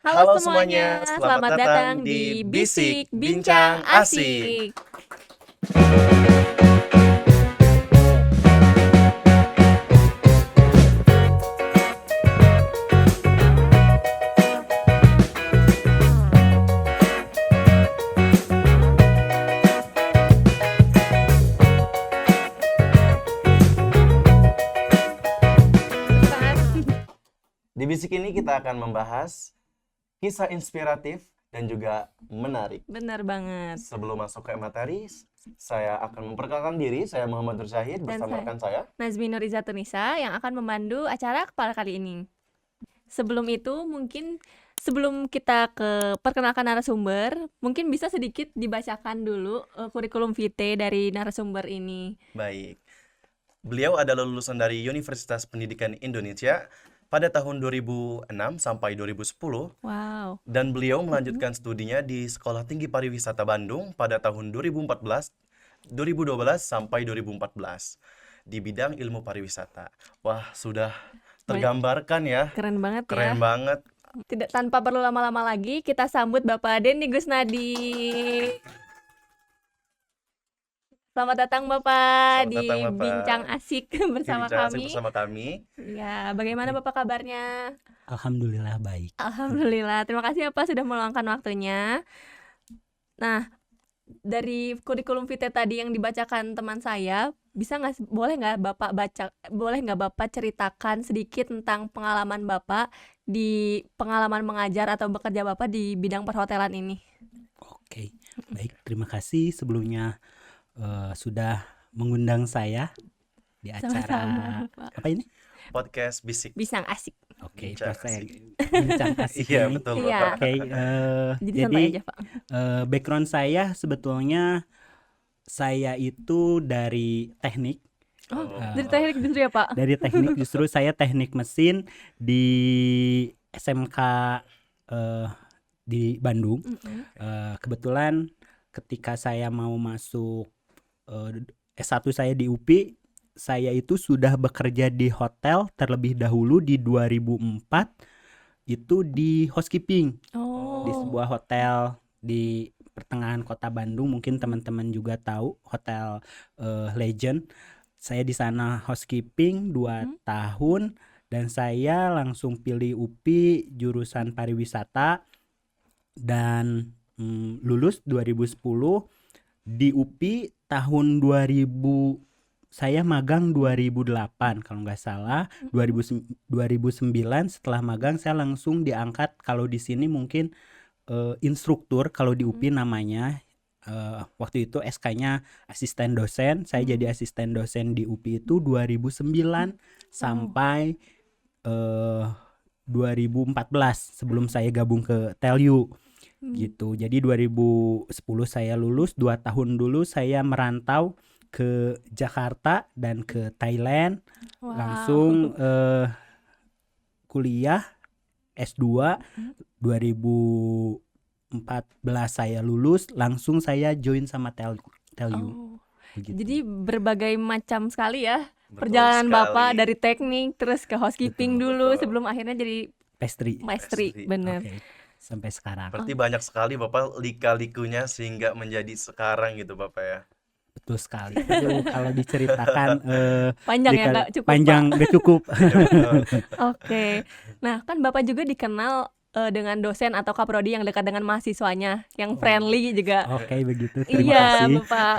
Halo semuanya, selamat datang di Bisik Bincang Asik. Di Bisik ini kita akan membahas kisah inspiratif dan juga menarik. Benar banget. Sebelum masuk ke materi, saya akan memperkenalkan diri. Saya Muhammad Nur Syahid Dan bersama saya, rekan saya. Nazmi Nurizatunisa yang akan memandu acara kepala kali ini. Sebelum itu mungkin sebelum kita ke perkenalkan narasumber, mungkin bisa sedikit dibacakan dulu kurikulum vitae dari narasumber ini. Baik. Beliau adalah lulusan dari Universitas Pendidikan Indonesia pada tahun 2006 sampai 2010. Wow. Dan beliau melanjutkan studinya di Sekolah Tinggi Pariwisata Bandung pada tahun 2012 sampai 2014 di bidang ilmu pariwisata. Wah, sudah tergambarkan ya. Keren banget ya. Keren banget. Tidak tanpa perlu lama-lama lagi, kita sambut Bapak Denny Gusnadi. Selamat datang Bapak Selamat di datang, Bapak. Bincang Asik bersama Bincang Asik kami. bersama kami. Ya, bagaimana Bapak kabarnya? Alhamdulillah baik. Alhamdulillah, terima kasih Bapak sudah meluangkan waktunya. Nah, dari kurikulum vitae tadi yang dibacakan teman saya, boleh nggak Bapak ceritakan sedikit tentang pengalaman Bapak di pengalaman mengajar atau bekerja Bapak di bidang perhotelan ini? Oke, baik. Terima kasih sebelumnya sudah mengundang saya di acara Sama-sama, Pak. apa ini? Podcast Bisik. Bincang Asik. Oke, Bincang proses Asik. bincang asik Iya, ini. betul, Iya. Bapak. Oke, Jadi santai jadi aja, Pak. background saya sebetulnya saya itu dari teknik. Oh, dari teknik justru ya, Pak? Dari teknik justru saya teknik mesin di SMK di Bandung. Kebetulan ketika saya mau masuk S1 saya di UPI, saya itu sudah bekerja di hotel terlebih dahulu di 2004 itu di housekeeping di Oh. sebuah hotel di pertengahan kota Bandung. Mungkin teman-teman juga tahu Hotel Legend. Saya di sana housekeeping 2 tahun dan saya langsung pilih UPI jurusan pariwisata dan lulus 2010. Di UPI tahun 2000 saya magang 2008 kalau nggak salah. 2009 setelah magang saya langsung diangkat, kalau di sini mungkin instruktur, kalau di UPI namanya waktu itu SK-nya asisten dosen. Saya jadi asisten dosen di UPI itu 2009 sampai 2014 sebelum saya gabung ke TELU gitu. Jadi 2010 saya lulus, 2 tahun dulu saya merantau ke Jakarta dan ke Thailand. Wow. Langsung kuliah S2 2014 saya lulus, langsung saya join sama TELU. Oh. Begitu. Jadi berbagai macam sekali ya Betul perjalanan sekali. Bapak dari teknik terus ke housekeeping dulu sebelum akhirnya jadi Pastry. maestri, Pastry. bener. Oke, sampai sekarang. Berarti banyak sekali Bapak lika-likunya sehingga menjadi sekarang gitu Bapak ya. Betul sekali. Aduh, kalau diceritakan Panjang ya, nggak cukup, panjang nggak cukup. Iya, betul. Oke. Nah, kan Bapak juga dikenal dengan dosen atau kaprodi yang dekat dengan mahasiswanya, yang friendly juga. Oke, begitu. Terima Iya, kasih. Bapak.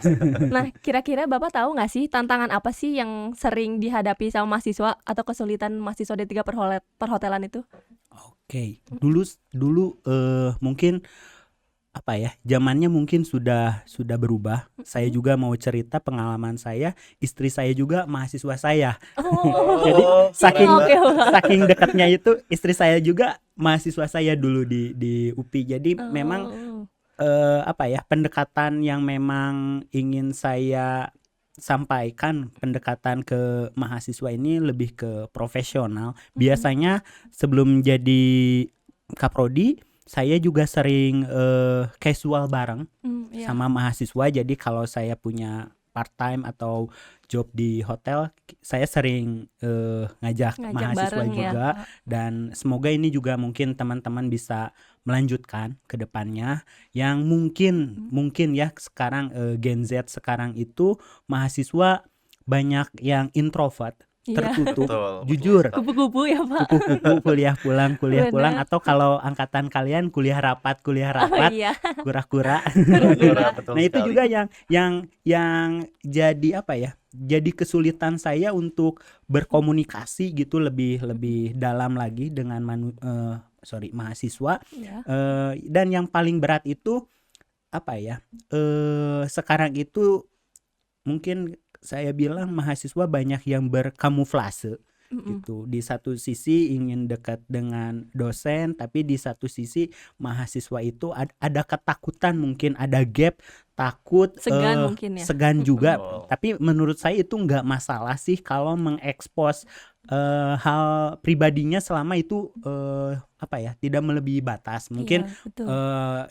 Nah, kira-kira Bapak tahu nggak sih tantangan apa sih yang sering dihadapi sama mahasiswa atau kesulitan mahasiswa di 3 perhotelan itu? Oke, dulu mungkin apa ya, zamannya mungkin sudah berubah. Saya juga mau cerita pengalaman saya, istri saya juga mahasiswa saya. Oh. Jadi saking Oke, Pak. saking dekatnya itu istri saya juga mahasiswa saya dulu di UPI. Jadi memang apa ya, pendekatan yang memang ingin saya sampaikan, pendekatan ke mahasiswa ini lebih ke profesional. Biasanya sebelum jadi kaprodi saya juga sering casual bareng Iya. sama mahasiswa. Jadi kalau saya punya part time atau job di hotel, saya sering ngajak Ngajak mahasiswa bareng ya, juga, Pak. dan semoga ini juga mungkin teman-teman bisa melanjutkan ke depannya. Yang mungkin ya sekarang Gen Z sekarang itu mahasiswa banyak yang introvert, Iya, tertutup, Betul jujur, sekali. kupu-kupu ya, Pak. kupu-kupu, kuliah pulang, Bener. atau kalau angkatan kalian kuliah rapat, Oh iya, kura-kura. kura-kura. Betul Nah, itu sekali. juga yang jadi apa ya? Jadi kesulitan saya untuk berkomunikasi gitu lebih lebih dalam lagi dengan mahasiswa. Iya. Dan yang paling berat itu apa ya? Sekarang itu mungkin saya bilang mahasiswa banyak yang berkamuflase Mm-mm. gitu. Di satu sisi ingin dekat dengan dosen, tapi di satu sisi mahasiswa itu ada ketakutan, mungkin ada gap, takut, Segan mungkin ya. segan juga. Betul. Tapi menurut saya itu nggak masalah sih kalau mengekspos hal pribadinya selama itu apa ya, tidak melebihi batas. Mungkin Iya, betul.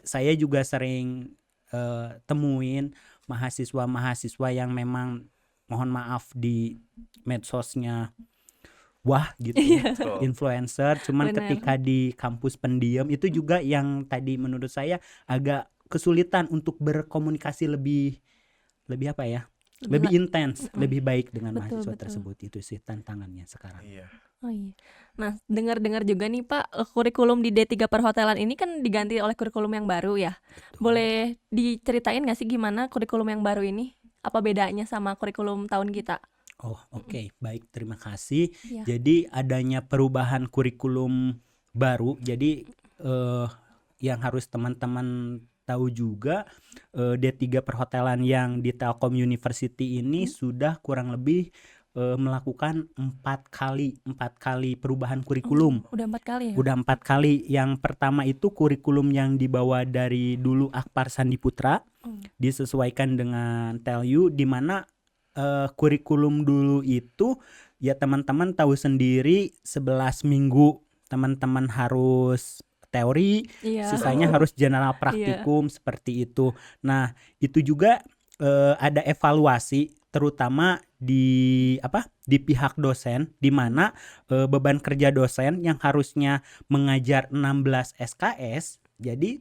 saya juga sering temuin mahasiswa yang memang mohon maaf di medsosnya wah gitu, Betul. influencer, cuman Bener. ketika di kampus pendiam itu juga yang tadi menurut saya agak kesulitan untuk berkomunikasi lebih apa ya, lebih intens, lebih baik dengan Betul, mahasiswa betul. tersebut. Itu sih tantangannya sekarang. Iya. Oh iya. Nah, dengar-dengar juga nih Pak, kurikulum di D3 perhotelan ini kan diganti oleh kurikulum yang baru ya. Boleh diceritain nggak sih gimana kurikulum yang baru ini? Apa bedanya sama kurikulum tahun kita? Oh, oke. Baik, terima kasih. Iya. Jadi adanya perubahan kurikulum baru. Jadi yang harus teman-teman tahu juga, D3 perhotelan yang di Telkom University ini sudah kurang lebih melakukan 4 kali perubahan kurikulum. Udah 4 kali ya? Udah 4 kali. Yang pertama itu kurikulum yang dibawa dari dulu Akpar Sandi Putra, disesuaikan dengan TELU, di mana kurikulum dulu itu ya teman-teman tahu sendiri, 11 minggu teman-teman harus teori, Iya. sisanya harus general praktikum, seperti itu. Nah, itu juga ada evaluasi terutama di pihak dosen, di mana beban kerja dosen yang harusnya mengajar 16 SKS, jadi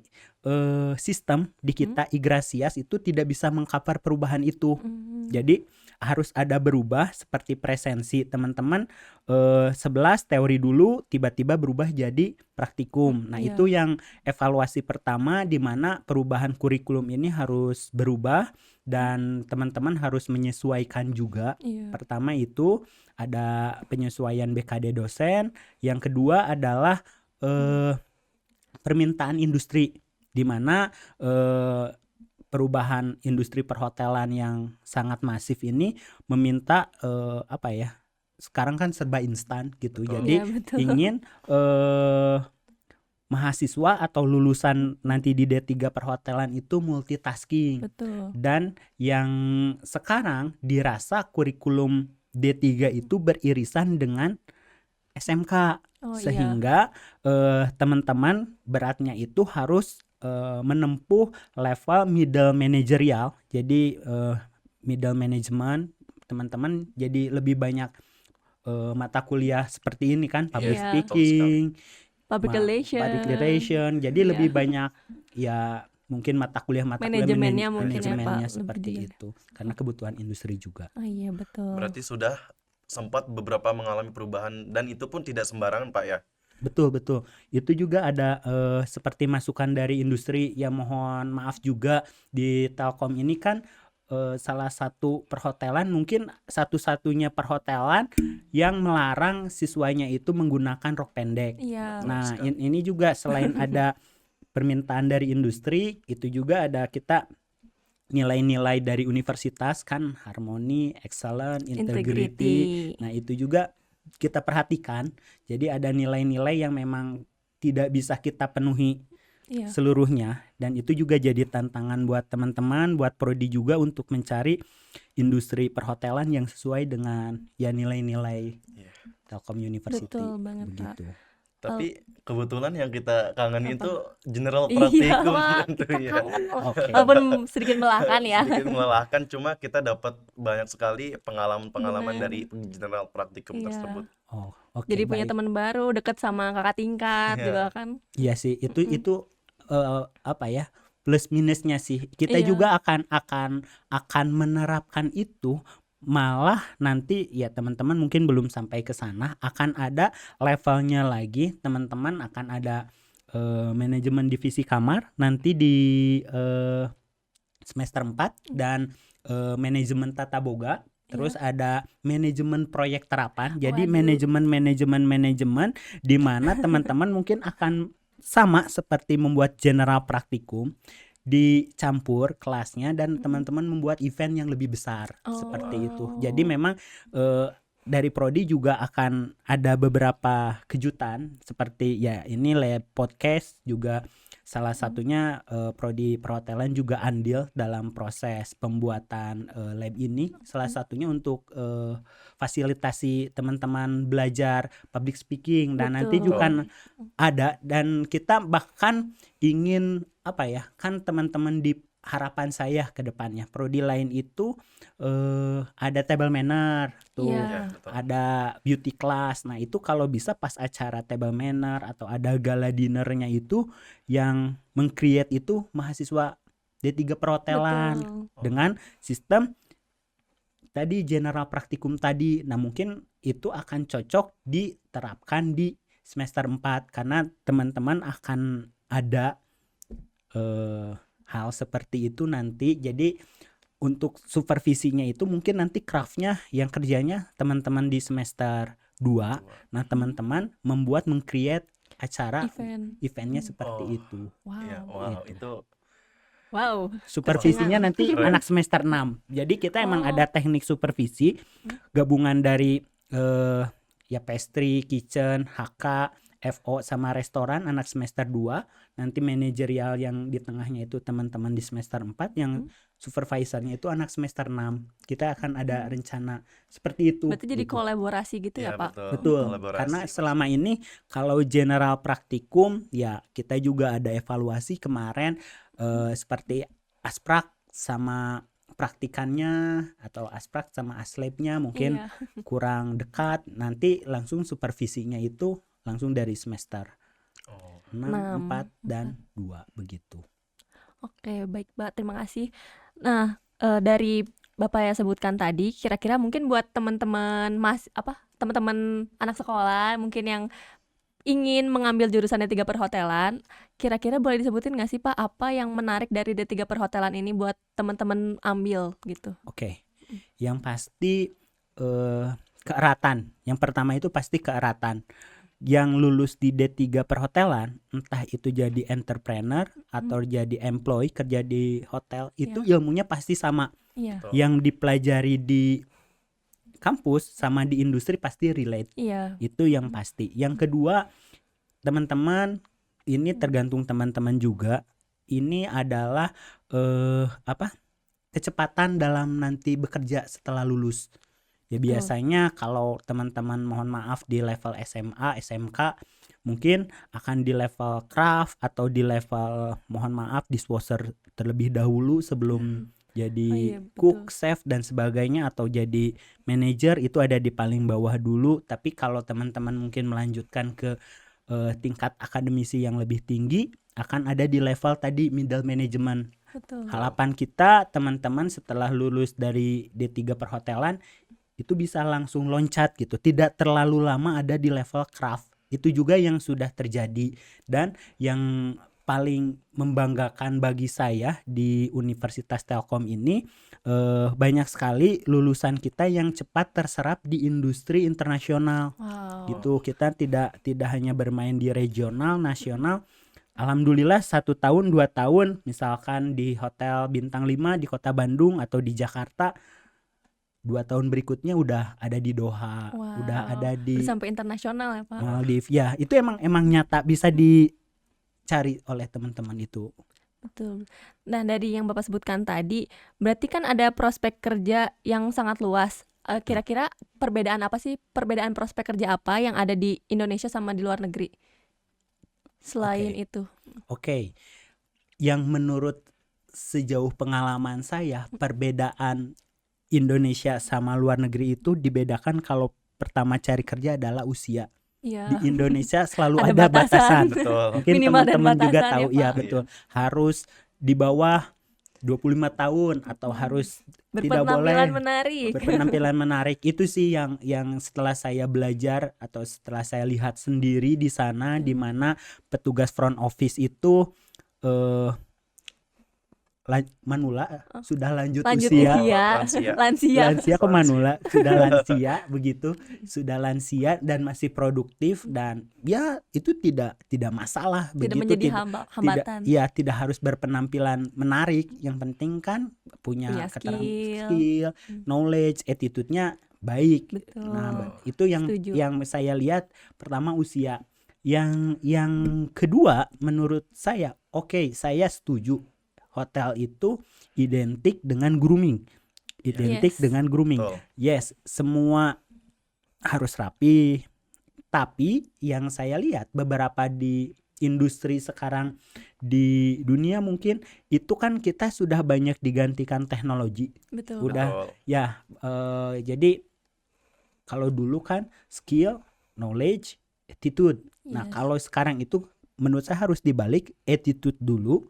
sistem di kita Igrasias itu tidak bisa mengcover perubahan itu. Jadi harus ada berubah seperti presensi teman-teman 11 teori dulu tiba-tiba berubah jadi praktikum. Nah, Iya. itu yang evaluasi pertama, di mana perubahan kurikulum ini harus berubah dan teman-teman harus menyesuaikan juga. Iya. Pertama itu ada penyesuaian BKD dosen, yang kedua adalah permintaan industri, di mana perubahan industri perhotelan yang sangat masif ini meminta sekarang kan serba instan gitu. Betul. Jadi Iya, betul. ingin mahasiswa atau lulusan nanti di D3 perhotelan itu multitasking. Betul. Dan yang sekarang dirasa kurikulum D3 itu beririsan dengan SMK. Oh, iya. Sehingga teman-teman beratnya itu harus menempuh level middle managerial. Jadi middle management, teman-teman jadi lebih banyak mata kuliah seperti ini kan, public Iya. speaking, Public relation. jadi Iya. lebih banyak ya mungkin mata kuliah Manajemennya mungkin ya, Pak, manajemennya lebih seperti dilihat. itu, karena kebutuhan industri juga. Oh iya, betul. Berarti sudah sempat beberapa mengalami perubahan dan itu pun tidak sembarangan, Pak ya. Betul. Itu juga ada seperti masukan dari industri. Ya mohon maaf juga, di Telkom ini kan salah satu perhotelan, mungkin satu-satunya perhotelan yang melarang siswanya itu menggunakan rok pendek. Iya. Nah, ini juga selain ada permintaan dari industri, itu juga ada kita nilai-nilai dari universitas kan, harmoni, excellent, integrity. Nah, itu juga kita perhatikan. Jadi ada nilai-nilai yang memang tidak bisa kita penuhi Iya. seluruhnya, dan itu juga jadi tantangan buat teman-teman, buat prodi juga untuk mencari industri perhotelan yang sesuai dengan ya nilai-nilai Iya. Telkom University. Betul banget, Pak. Begitu. Tapi kebetulan yang kita kangen Apa? itu general Iya, praktikum Pak, tentu kita ya. kangen. Oke. Walaupun sedikit melelahkan ya. Sedikit melelahkan, cuma kita dapat banyak sekali pengalaman-pengalaman Benar. dari general praktikum tersebut. Iya. Oh, oke, Jadi punya baik. teman baru, deket sama kakak tingkat Iya. juga kan. Iya sih, itu apa ya? Plus minusnya sih. Kita Iya. juga akan menerapkan itu, malah nanti ya teman-teman mungkin belum sampai ke sana, akan ada levelnya lagi. Teman-teman akan ada manajemen divisi kamar nanti di semester 4 dan manajemen tata boga. Terus ada manajemen proyek terapan. Jadi Waduh. manajemen di mana teman-teman mungkin akan sama seperti membuat general praktikum, dicampur kelasnya dan teman-teman membuat event yang lebih besar seperti itu. Jadi Oh. memang dari prodi juga akan ada beberapa kejutan seperti ya ini lab podcast juga salah satunya prodi perhotelan juga andil dalam proses pembuatan lab ini. Salah satunya untuk fasilitasi teman-teman belajar public speaking dan nanti Betul. juga kan ada, dan kita bahkan ingin apa ya, kan teman-teman di harapan saya ke depannya prodi lain itu ada table manner tuh, Iya. Ya, betul. ada beauty class. Nah itu kalau bisa pas acara table manner atau ada gala dinnernya itu yang meng-create itu mahasiswa D3 perhotelan Betul. dengan sistem tadi general praktikum tadi. Nah mungkin itu akan cocok diterapkan di semester 4 karena teman-teman akan ada hal seperti itu nanti. Jadi untuk supervisinya itu mungkin nanti craftnya yang kerjanya teman-teman di semester 2. Nah teman-teman membuat meng-create acara eventnya seperti itu. Iya, Wow. wow, Gitu. itu Wow. Supervisinya Keren. nanti Keren. anak semester 6. Jadi kita emang Oh. ada teknik supervisi gabungan dari ya pastry, kitchen, HK, FO sama restoran anak semester 2. Nanti manajerial yang di tengahnya itu teman-teman di semester 4, yang supervisornya itu anak semester 6. Kita akan ada rencana seperti itu. Berarti jadi gitu. kolaborasi gitu ya, ya Pak? Betul, kolaborasi karena pasti. selama ini kalau general praktikum ya kita juga ada evaluasi kemarin seperti asprak sama praktikannya atau asprak sama aslabnya mungkin Iya. kurang dekat. Nanti langsung supervisinya itu langsung dari semester Oh, 6, 4 dan 2 begitu. Oke, baik, Mbak. Terima kasih. Nah, dari Bapak yang sebutkan tadi, kira-kira mungkin buat teman-teman teman-teman anak sekolah mungkin yang ingin mengambil jurusan D3 perhotelan, kira-kira boleh disebutin nggak sih, Pak, apa yang menarik dari D3 perhotelan ini buat teman-teman ambil gitu? Oke. Yang pasti keeratan. Yang pertama itu pasti keeratan. Yang lulus di D3 perhotelan, entah itu jadi entrepreneur atau jadi employee kerja di hotel, itu ilmunya pasti sama. Iya. betul. Yang dipelajari di kampus sama di industri pasti relate. Iya. Itu yang pasti. Yang kedua, teman-teman, ini tergantung teman-teman juga. Ini adalah kecepatan dalam nanti bekerja setelah lulus. Ya biasanya kalau teman-teman mohon maaf di level SMA, SMK mungkin akan di level craft atau di level mohon maaf dishwasher terlebih dahulu sebelum jadi cook, chef dan sebagainya, atau jadi manajer itu ada di paling bawah dulu. Tapi kalau teman-teman mungkin melanjutkan ke tingkat akademisi yang lebih tinggi akan ada di level tadi middle management. Betul. Harapan kita teman-teman setelah lulus dari D3 perhotelan itu bisa langsung loncat gitu, tidak terlalu lama ada di level craft. Itu juga yang sudah terjadi, dan yang paling membanggakan bagi saya di Universitas Telkom ini banyak sekali lulusan kita yang cepat terserap di industri internasional. Wow. Gitu. Kita tidak hanya bermain di regional, nasional. Alhamdulillah 1 tahun 2 tahun misalkan di hotel bintang 5 di kota Bandung atau di Jakarta, 2 tahun berikutnya udah ada di Doha, udah ada di sampai internasional ya, Pak. Maldives. Ya itu emang nyata bisa dicari oleh teman-teman itu. Betul. Nah, dari yang Bapak sebutkan tadi, berarti kan ada prospek kerja yang sangat luas. Kira-kira perbedaan prospek kerja apa yang ada di Indonesia sama di luar negeri? selain Oke. itu? Oke, yang menurut sejauh pengalaman saya, perbedaan Indonesia sama luar negeri itu dibedakan kalau pertama cari kerja adalah usia. Di Iya, Indonesia selalu ada ada batasan. batasan. Betul. Mungkin Minimal dan teman-teman juga batasan tahu, ya, iya Pak. betul. Harus di bawah 25 tahun atau harus tidak Berpenampilan boleh menarik. berpenampilan menarik. Itu sih yang setelah saya belajar atau setelah saya lihat sendiri di sana, di mana petugas front office itu eh manula sudah lanjut Lanjut usia. usia, Lansia. lansia. Lansia ke Lansia. manula, sudah lansia begitu, sudah lansia dan masih produktif, dan ya itu tidak masalah Tidak begitu, menjadi tidak hambatan. tidak harus berpenampilan menarik, yang penting kan punya Punya skill, knowledge, attitude-nya baik. Betul. Nah, itu yang Setuju. saya lihat, pertama usia. Yang kedua menurut saya, oke, saya setuju. Hotel itu identik dengan grooming. Identik Yes. dengan grooming. Betul. Yes, semua harus rapi. Tapi yang saya lihat beberapa di industri sekarang di dunia mungkin itu kan kita sudah banyak digantikan teknologi. Betul. Udah Betul. ya, jadi kalau dulu kan skill, knowledge, attitude. Nah, Yes. kalau sekarang itu menurut saya harus dibalik, attitude dulu,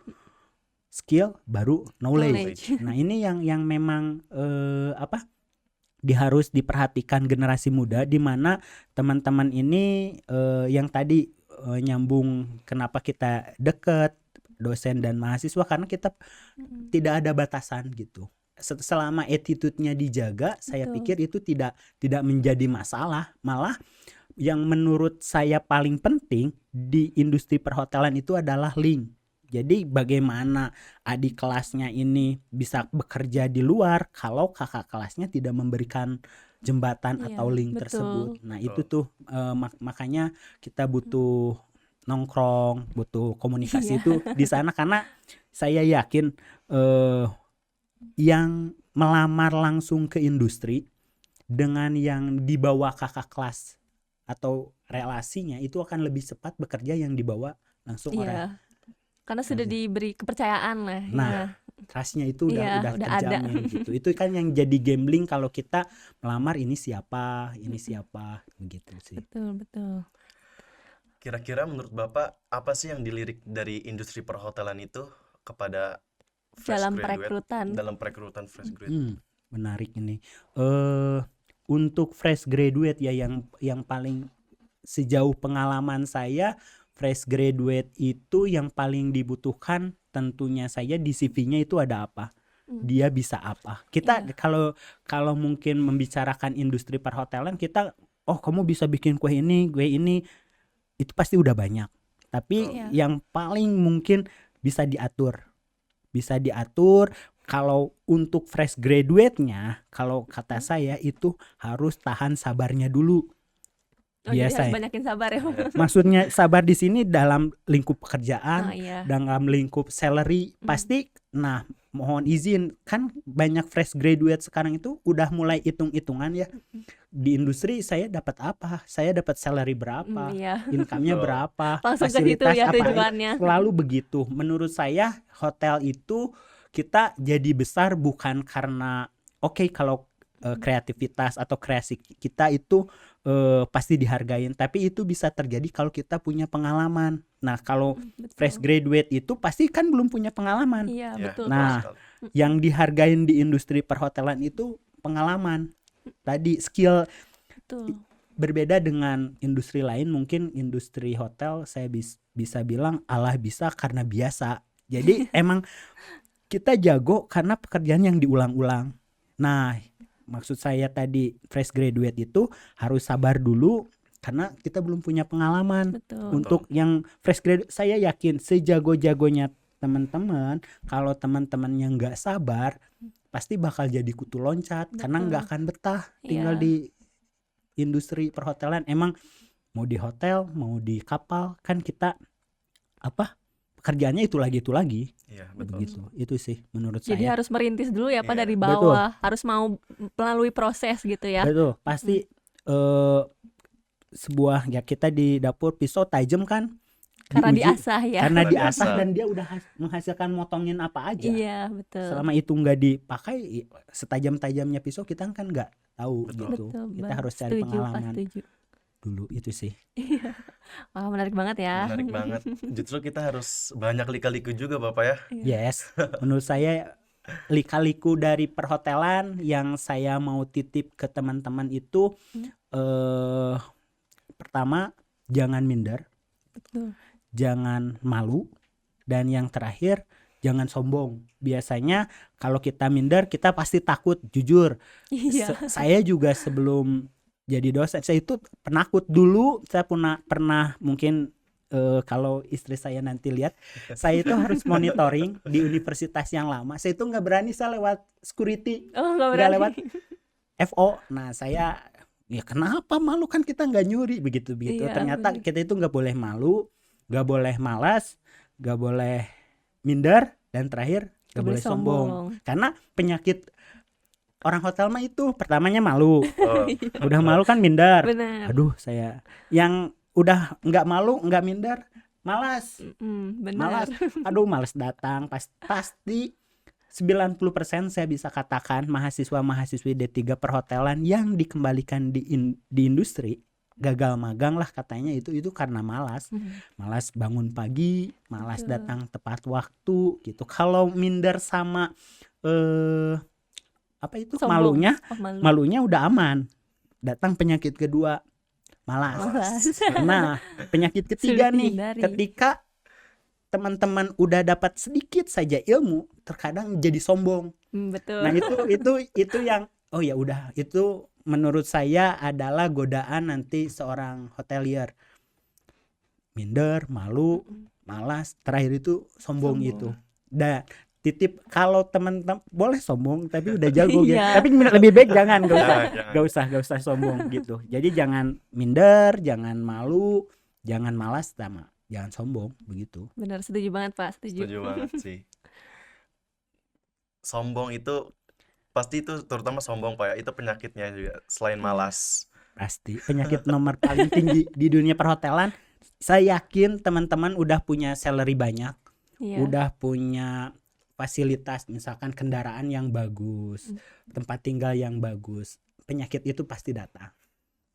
skill baru knowledge. Nah, ini yang memang harus diperhatikan generasi muda, di mana teman-teman ini yang tadi nyambung kenapa kita deket dosen dan mahasiswa, karena kita tidak ada batasan gitu. Selama attitude-nya dijaga, saya Betul. pikir itu tidak menjadi masalah. Malah yang menurut saya paling penting di industri perhotelan itu adalah link. Jadi bagaimana adik kelasnya ini bisa bekerja di luar kalau kakak kelasnya tidak memberikan jembatan Iya, atau link betul. tersebut. Nah, Betul. itu tuh makanya kita butuh nongkrong, butuh komunikasi Iya. itu di sana, karena saya yakin yang melamar langsung ke industri dengan yang di bawah kakak kelas atau relasinya itu akan lebih cepat bekerja yang dibawa langsung orang. Iya. Karena sudah diberi kepercayaan lah. Nah, ya. trustnya itu Iya, udah udah ada. terjamin gitu. Itu kan yang jadi gambling kalau kita melamar ini siapa begitu sih. Betul, betul. Kira-kira menurut Bapak apa sih yang dilirik dari industri perhotelan itu kepada fresh Dalam graduate, perekrutan. dalam perekrutan fresh graduate? Menarik ini. Untuk fresh graduate ya, yang paling sejauh pengalaman saya, fresh graduate itu yang paling dibutuhkan tentunya saya di CV-nya itu ada apa, dia bisa apa. Kita kalau mungkin membicarakan industri perhotelan, kita kamu bisa bikin kue ini itu pasti udah banyak. Tapi yang paling mungkin bisa diatur kalau untuk fresh graduate-nya, kalau kata saya itu harus tahan sabarnya dulu. Jadi harus Biasa ya. banyakin sabar ya. Maksudnya sabar di sini dalam lingkup pekerjaan, iya. dalam lingkup salary pasti. Nah, mohon izin, kan banyak fresh graduate sekarang itu udah mulai hitung-hitungan ya. Di industri saya dapat apa? Saya dapat salary berapa? Iya. Income-nya berapa? Langsung ke situ ya apa? tujuannya. Selalu begitu. Menurut saya hotel itu kita jadi besar bukan karena kalau kreativitas atau kreasi kita itu pasti dihargain, tapi itu bisa terjadi kalau kita punya pengalaman. Nah, kalau fresh graduate itu pasti kan belum punya pengalaman. Iya, Ya, betul. Nah, sekali. yang dihargain di industri perhotelan itu pengalaman. Tadi skill. Betul. Berbeda dengan industri lain, mungkin industri hotel saya bisa bilang Allah bisa karena biasa. Jadi emang kita jago karena pekerjaan yang diulang-ulang. Nah, maksud saya tadi fresh graduate itu harus sabar dulu karena kita belum punya pengalaman. Betul. Untuk yang fresh graduate, saya yakin sejago-jagonya teman-teman, kalau teman-temannya nggak sabar, pasti bakal jadi kutu loncat. Karena nggak akan betah tinggal Iya. di industri perhotelan. Emang mau di hotel, mau di kapal, kan kita pekerjaannya itu lagi. Iya, betul. Begitu. Itu sih menurut Jadi saya. harus merintis dulu ya Pak Iya. dari Betul. bawah. Harus mau melalui proses gitu ya. Betul, pasti sebuah ya, kita di dapur pisau tajam kan, Karena diuji diasah ya. karena Karena diasah diasah. dan dia udah menghasilkan motongin apa aja. Iya, betul. Selama itu nggak dipakai, setajam-tajamnya pisau kita kan nggak tahu Betul. gitu. Betul, Kita Bang. harus cari Setuju, Pak, pengalaman setuju. dulu itu sih. Wah, menarik banget ya. Menarik banget. Justru kita harus banyak lika-liku juga Bapak ya. Iya. Yes, menurut saya lika-liku dari perhotelan yang saya mau titip ke teman-teman itu pertama jangan minder, Betul. jangan malu, dan yang terakhir jangan sombong. Biasanya kalau kita minder kita pasti takut, jujur. Iya. Saya juga sebelum jadi dosen saya itu penakut dulu. Saya pernah mungkin kalau istri saya nanti lihat, saya itu harus monitoring di universitas yang lama. Saya itu nggak berani, saya lewat security, Oh, nggak nggak berani. lewat FO. Nah saya, ya kenapa malu, kan kita nggak nyuri begitu. Iya, Ternyata bener. kita itu nggak boleh malu, nggak boleh malas, nggak boleh minder, dan terakhir nggak boleh sombong. Karena penyakit orang hotel mah itu pertamanya malu, Oh, udah malu kan minder. Benar. Aduh, saya yang udah nggak malu, nggak minder, malas. Benar. Malas. Aduh, malas datang. Pasti 90% saya bisa katakan mahasiswa-mahasiswi D3 perhotelan yang dikembalikan di industri gagal magang lah katanya, itu karena malas. Malas bangun pagi, malas Betul. datang tepat waktu gitu. Kalau minder sama apa itu, Sombong. malunya Oh, malu. malunya udah aman. Datang penyakit kedua, malas. Malas. Nah, penyakit ketiga Sulit nih, dihindari. ketika teman-teman udah dapat sedikit saja ilmu, terkadang jadi sombong. Betul. Nah, itu yang oh ya udah, itu menurut saya adalah godaan nanti seorang hotelier. Minder, malu, malas, terakhir itu sombong Sombong. itu. Dan titip, kalau teman-teman boleh sombong tapi udah jago gitu. Iya. Tapi lebih baik jangan, jangan. gak usah sombong gitu. Jadi jangan minder, jangan malu, jangan malas, sama jangan sombong begitu. Benar, setuju banget, Pak. Setuju. Setuju banget sih. Sombong itu pasti, itu terutama sombong Pak ya, itu penyakitnya juga selain malas. Pasti penyakit nomor paling tinggi di dunia perhotelan. Saya yakin teman-teman udah punya salary banyak, Iya. udah punya fasilitas, misalkan kendaraan yang bagus, tempat tinggal yang bagus. Penyakit itu pasti datang.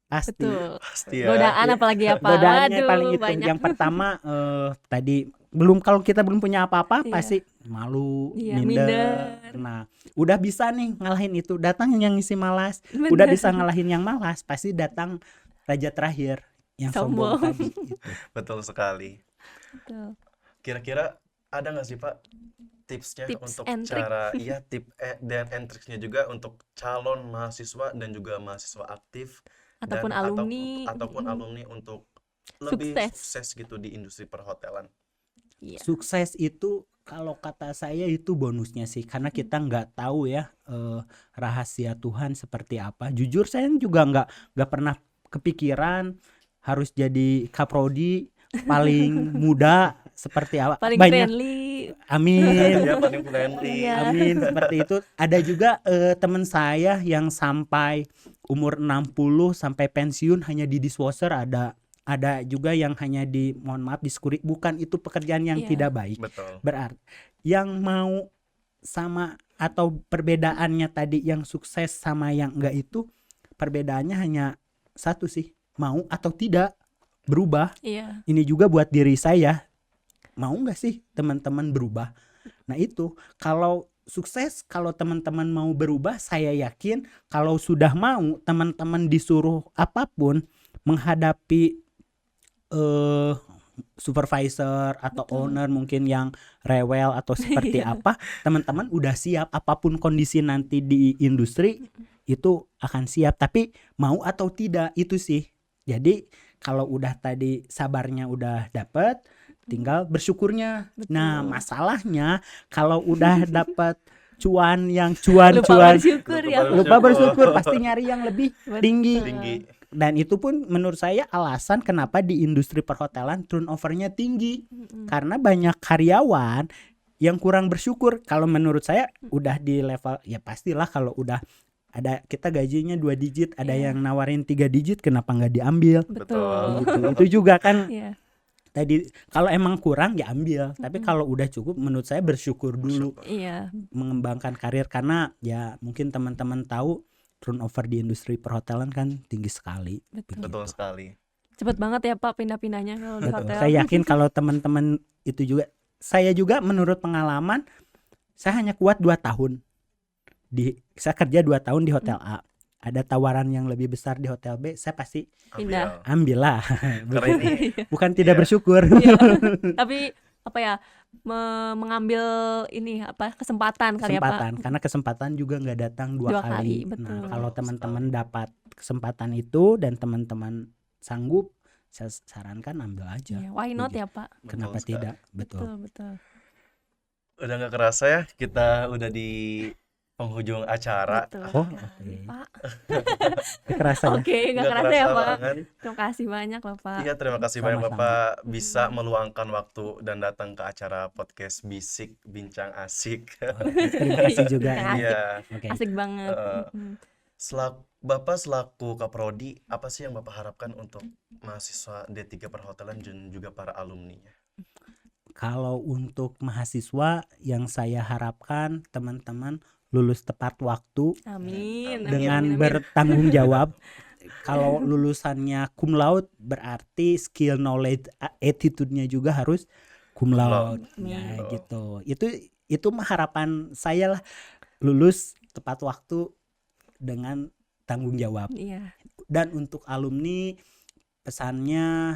Pasti. Betul. Pasti ya. Godaan apalagi apa? Godaannya Waduh, paling itu. banyak. Yang pertama tadi kalau kita belum punya apa-apa Iya. pasti malu, Iya, minder. minder. Nah, udah bisa nih ngalahin itu, datang yang ngisi malas. Benar. Udah bisa ngalahin yang malas, pasti datang raja terakhir yang sombong Sombong. tadi itu. Betul sekali. Betul. Kira-kira ada nggak sih Pak tipsnya Tips untuk and trick. cara, iya, dan triknya juga untuk calon mahasiswa dan juga mahasiswa aktif Ataupun dan alumni. ataupun alumni untuk lebih Sukses. sukses gitu di industri perhotelan. Iya. Sukses itu kalau kata saya itu bonusnya sih, karena kita nggak tahu ya rahasia Tuhan seperti apa. Jujur saya juga nggak pernah kepikiran harus jadi kaprodi paling muda seperti apa. Paling Banyak, friendly. amin. Ya paling friendly. Iya. Amin, seperti itu. Ada juga teman saya yang sampai umur 60 sampai pensiun hanya di dishwasher, ada juga yang hanya di, mohon maaf, di security. Bukan itu pekerjaan yang Iya. tidak baik. Betul. Berarti yang mau sama atau perbedaannya tadi yang sukses sama yang enggak itu, perbedaannya hanya satu sih, mau atau tidak berubah. Iya. Ini juga buat diri saya, mau nggak sih teman-teman berubah? Nah itu, kalau sukses, kalau teman-teman mau berubah, saya yakin kalau sudah mau, teman-teman disuruh apapun, menghadapi supervisor atau Betul. owner mungkin yang rewel atau seperti Iya. apa, teman-teman udah siap. Apapun kondisi nanti di industri itu akan siap, tapi mau atau tidak itu sih. Jadi kalau udah tadi sabarnya udah dapet, tinggal bersyukurnya. Betul. Nah masalahnya kalau udah dapet cuan Lupa bersyukur ya. lupa bersyukur, pasti nyari yang lebih Betul. tinggi. Tinggi. Dan itu pun menurut saya alasan kenapa di industri perhotelan turnovernya tinggi, karena banyak karyawan yang kurang bersyukur. Kalau menurut saya udah di level, ya pastilah kalau udah ada, kita gajinya 2 digit, ada Iya. yang nawarin 3 digit, kenapa nggak diambil? Betul. Gitu. Itu juga kan Iya. tadi kalau emang kurang ya ambil, tapi kalau udah cukup menurut saya bersyukur dulu Iya, mengembangkan karir, karena ya mungkin teman-teman tahu turnover di industri perhotelan kan tinggi sekali. betul. Betul sekali. Cepet banget ya Pak pindah-pindahnya kalau di Betul. hotel. Saya yakin kalau teman-teman itu juga, saya juga menurut pengalaman saya hanya kuat 2 tahun saya kerja 2 tahun di hotel A. Ada tawaran yang lebih besar di hotel B, saya pasti Pindah. Ambil. ambil lah. Keren nih. Bukan tidak Iya. bersyukur. Iya. Tapi apa ya, mengambil ini apa kesempatan kali ya Pak. Kesempatan, karena kesempatan juga nggak datang 2 Dua kali. kali, Nah, betul. kalau Betul teman-teman dapat kesempatan itu dan teman-teman sanggup, saya sarankan ambil aja. Iya, why not Begitu. ya Pak? Kenapa Betul sekali. tidak? Betul. Betul. Udah nggak kerasa ya, kita udah di penghujung acara. Betul. Oh, sekali, oke. Pak. Kerasa ya? Oke, nggak kerasa ya Pak. banget. Terima kasih banyak loh Pak. Iya, terima kasih banyak Sama-sama. Bapak bisa meluangkan waktu dan datang ke acara podcast Bisik Bincang Asik. Terima kasih juga. Terima kasih. Iya. Oke. Asik banget. Heeh. Mm-mm. Bapak selaku Kaprodi, apa sih yang Bapak harapkan untuk mahasiswa D3 Perhotelan dan juga para alumninya? Kalau untuk mahasiswa, yang saya harapkan teman-teman lulus tepat waktu Amin. dengan amin. bertanggung jawab. Kalau lulusannya cum laude berarti skill, knowledge, attitude-nya juga harus cum laude. Amin. Ya gitu. Itu mah harapan saya lah, lulus tepat waktu dengan tanggung jawab. Iya. Dan untuk alumni, pesannya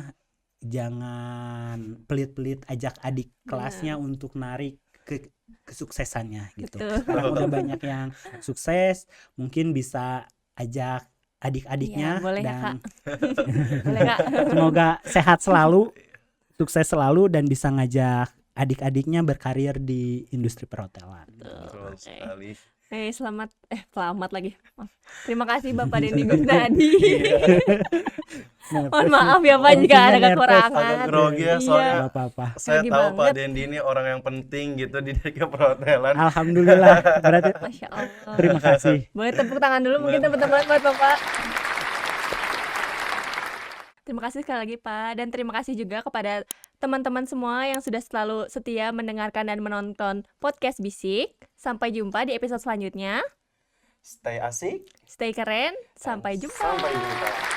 jangan pelit-pelit ajak adik kelasnya untuk narik ke kesuksesannya gitu. Betul. Karena udah banyak yang sukses, mungkin bisa ajak adik-adiknya Iya, boleh ya, dan Kak. Boleh Kak. semoga sehat selalu, sukses selalu, dan bisa ngajak adik-adiknya berkarir di industri perhotelan. Betul Oke. sekali. Selamat lagi. Maaf. Terima kasih Bapak Dendi Gusnadi. Mohon maaf ya Pak jika ada Nervous, kekurangan. agak grogi ya, Iya. soalnya Gak apa-apa. Saya Grogi tahu Pak banget. Dendi ini orang yang penting gitu di D3 Perhotelan. Alhamdulillah, berarti Masya Allah. terima kasih. Boleh tepuk tangan dulu mungkin teman-teman buat Bapak. Terima kasih sekali lagi Pak, dan terima kasih juga kepada teman-teman semua yang sudah selalu setia mendengarkan dan menonton podcast Bisik. Sampai jumpa di episode selanjutnya. Stay asik. Stay keren, sampai jumpa. Sampai jumpa.